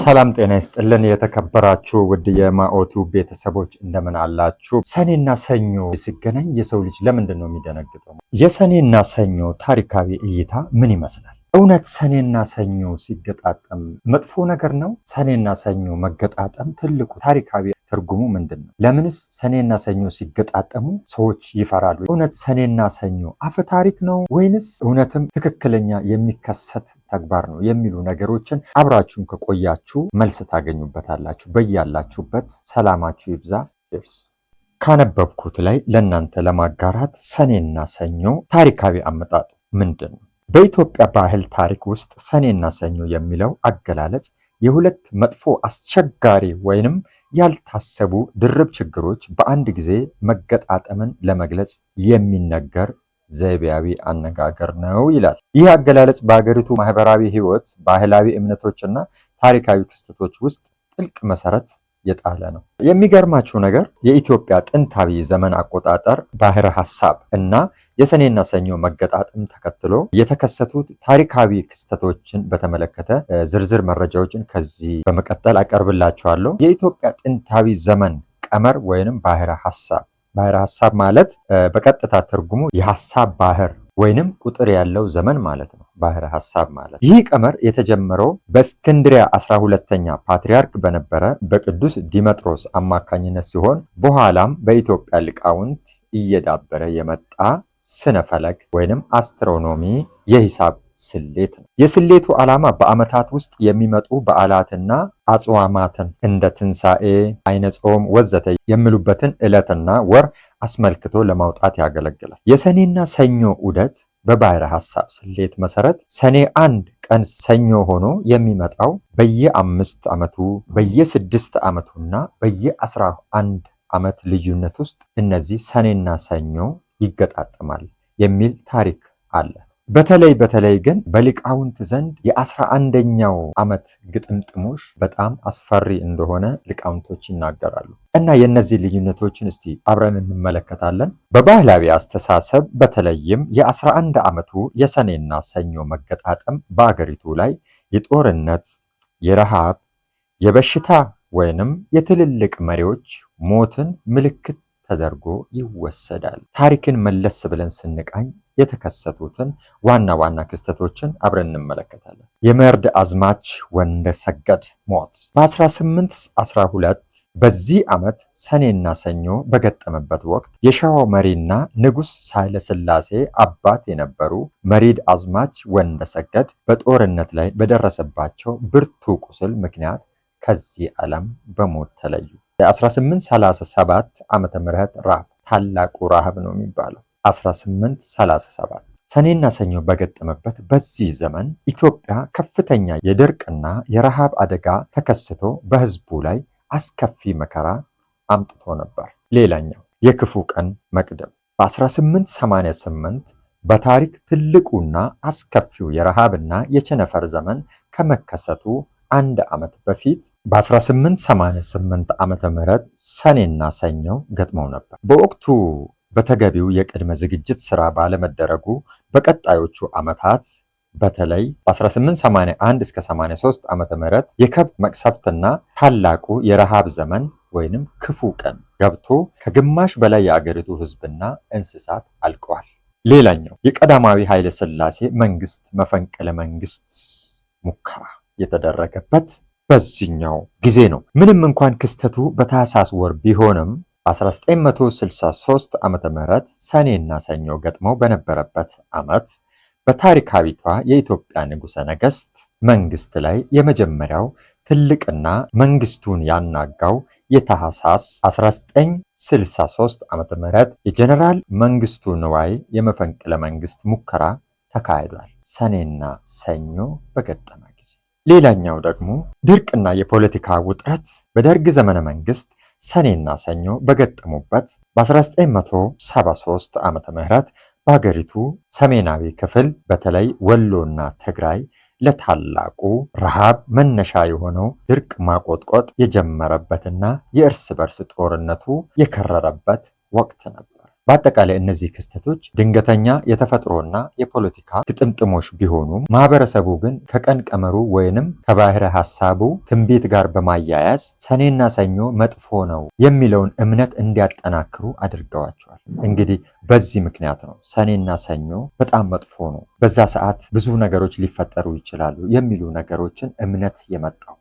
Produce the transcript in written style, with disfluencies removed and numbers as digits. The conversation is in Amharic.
ሰላም ጤና ይስጥልን የተከበራችሁ ውድ የማኦቱ ቤተሰቦች እንደምን አላችሁ? ሰኔና ሰኞ ሲገናኝ የሰው ልጅ ለምንድን ነው የሚደነግጠው? የሰኔና ሰኞ ታሪካዊ እይታ ምን ይመስላል? እውነት ሰኔና ሰኞ ሲገጣጠም መጥፎ ነገር ነው? ሰኔና ሰኞ መገጣጠም ትልቁ ታሪካዊ ትርጉሙ ምንድን ነው? ለምንስ ሰኔና ሰኞ ሲገጣጠሙ ሰዎች ይፈራሉ? እውነት ሰኔና ሰኞ አፈ ታሪክ ነው ወይንስ እውነትም ትክክለኛ የሚከሰት ተግባር ነው የሚሉ ነገሮችን አብራችሁን ከቆያችሁ መልስ ታገኙበታላችሁ። በያላችሁበት ሰላማችሁ ይብዛ። ካነበብኩት ላይ ለእናንተ ለማጋራት ሰኔና ሰኞ ታሪካዊ አመጣጡ ምንድን ነው? በኢትዮጵያ ባህል ታሪክ ውስጥ ሰኔና ሰኞ የሚለው አገላለጽ የሁለት መጥፎ አስቸጋሪ ወይንም ያልታሰቡ ድርብ ችግሮች በአንድ ጊዜ መገጣጠምን ለመግለጽ የሚነገር ዘይቤያዊ አነጋገር ነው ይላል። ይህ አገላለጽ በሀገሪቱ ማህበራዊ ህይወት፣ ባህላዊ እምነቶችና ታሪካዊ ክስተቶች ውስጥ ጥልቅ መሰረት የጣለ ነው። የሚገርማችሁ ነገር የኢትዮጵያ ጥንታዊ ዘመን አቆጣጠር ባህረ ሐሳብ እና የሰኔና ሰኞ መገጣጠም ተከትሎ የተከሰቱት ታሪካዊ ክስተቶችን በተመለከተ ዝርዝር መረጃዎችን ከዚህ በመቀጠል አቀርብላችኋለሁ። የኢትዮጵያ ጥንታዊ ዘመን ቀመር ወይንም ባህረ ሐሳብ ማለት በቀጥታ ትርጉሙ የሐሳብ ባህር ወይንም ቁጥር ያለው ዘመን ማለት ነው። ባህረ ሐሳብ ማለት ይህ ቀመር የተጀመረው በእስክንድሪያ 12ኛ ፓትርያርክ በነበረ በቅዱስ ዲሜጥሮስ አማካኝነት ሲሆን በኋላም በኢትዮጵያ ሊቃውንት እየዳበረ የመጣ ስነ ፈለክ ወይንም አስትሮኖሚ የሂሳብ ስሌት ነው። የስሌቱ ዓላማ በዓመታት ውስጥ የሚመጡ በዓላትና አጽዋማትን እንደ ትንሣኤ፣ አይነ ጾም ወዘተ የሚሉበትን ዕለትና ወር አስመልክቶ ለማውጣት ያገለግላል። የሰኔና ሰኞ ዑደት በባሕረ ሐሳብ ስሌት መሰረት ሰኔ 1 ቀን ሰኞ ሆኖ የሚመጣው በየ5 ዓመቱ በየ6 ዓመቱና በየ11 ዓመት ልዩነት ውስጥ እነዚህ ሰኔና ሰኞ ይገጣጠማል የሚል ታሪክ አለ። በተለይ ግን በሊቃውንት ዘንድ የ11ኛው ዓመት ግጥምጥሞሽ በጣም አስፈሪ እንደሆነ ሊቃውንቶች ይናገራሉ። እና የእነዚህ ልዩነቶችን እስቲ አብረን እንመለከታለን። በባህላዊ አስተሳሰብ በተለይም የ11 ዓመቱ የሰኔና ሰኞ መገጣጠም በአገሪቱ ላይ የጦርነት፣ የረሃብ፣ የበሽታ ወይንም የትልልቅ መሪዎች ሞትን ምልክት ተደርጎ ይወሰዳል። ታሪክን መለስ ብለን ስንቃኝ የተከሰቱትን ዋና ዋና ክስተቶችን አብረን እንመለከታለን። የመርድ አዝማች ወንደ ሰገድ ሞት በ1812 በዚህ ዓመት ሰኔና ሰኞ በገጠመበት ወቅት የሸዋው መሪና ንጉሥ ኃይለ ሥላሴ አባት የነበሩ መሪድ አዝማች ወንደ ሰገድ በጦርነት ላይ በደረሰባቸው ብርቱ ቁስል ምክንያት ከዚህ ዓለም በሞት ተለዩ። የ1837 ዓመተ ምህረት ረሃብ ታላቁ ረሃብ ነው የሚባለው 1837 ሰኔና ሰኞ በገጠመበት በዚህ ዘመን ኢትዮጵያ ከፍተኛ የድርቅና የረሃብ አደጋ ተከስቶ በሕዝቡ ላይ አስከፊ መከራ አምጥቶ ነበር። ሌላኛው የክፉ ቀን መቅደም በ1888 በታሪክ ትልቁና አስከፊው የረሃብና የቸነፈር ዘመን ከመከሰቱ አንድ ዓመት በፊት በ1888 ዓመተ ምህረት ሰኔና ሰኞ ገጥመው ነበር። በወቅቱ በተገቢው የቅድመ ዝግጅት ሥራ ባለመደረጉ በቀጣዮቹ ዓመታት በተለይ በ1881 እስከ 83 ዓመተ ምህረት የከብት መቅሰፍትና ታላቁ የረሃብ ዘመን ወይንም ክፉ ቀን ገብቶ ከግማሽ በላይ የአገሪቱ ሕዝብና እንስሳት አልቀዋል። ሌላኛው የቀዳማዊ ኃይለ ሥላሴ መንግስት መፈንቅለ መንግስት ሙከራ የተደረገበት በዚህኛው ጊዜ ነው። ምንም እንኳን ክስተቱ በታህሳስ ወር ቢሆንም በ1963 ዓመተ ምህረት ሰኔና ሰኞ ገጥመው በነበረበት ዓመት በታሪካዊቷ የኢትዮጵያ ንጉሠ ነገሥት መንግስት ላይ የመጀመሪያው ትልቅና መንግስቱን ያናጋው የታህሳስ 1963 ዓመተ ምህረት የጀነራል መንግስቱ ንዋይ የመፈንቅለ መንግስት ሙከራ ተካሂዷል። ሰኔና ሰኞ በገጠመ ጊዜ ሌላኛው ደግሞ ድርቅና የፖለቲካ ውጥረት በደርግ ዘመነ መንግስት ሰኔና ሰኞ በገጠሙበት በ1973 ዓመተ ምህረት በሀገሪቱ ሰሜናዊ ክፍል በተለይ ወሎና ትግራይ ለታላቁ ረሃብ መነሻ የሆነው ድርቅ ማቆጥቆጥ የጀመረበትና የእርስ በርስ ጦርነቱ የከረረበት ወቅት ነበር። በአጠቃላይ እነዚህ ክስተቶች ድንገተኛ የተፈጥሮና የፖለቲካ ግጥምጥሞች ቢሆኑም ማህበረሰቡ ግን ከቀን ቀመሩ ወይንም ከባህረ ሐሳቡ ትንቢት ጋር በማያያዝ ሰኔና ሰኞ መጥፎ ነው የሚለውን እምነት እንዲያጠናክሩ አድርገዋቸዋል። እንግዲህ በዚህ ምክንያት ነው ሰኔና ሰኞ በጣም መጥፎ ነው፣ በዛ ሰዓት ብዙ ነገሮች ሊፈጠሩ ይችላሉ የሚሉ ነገሮችን እምነት የመጣው።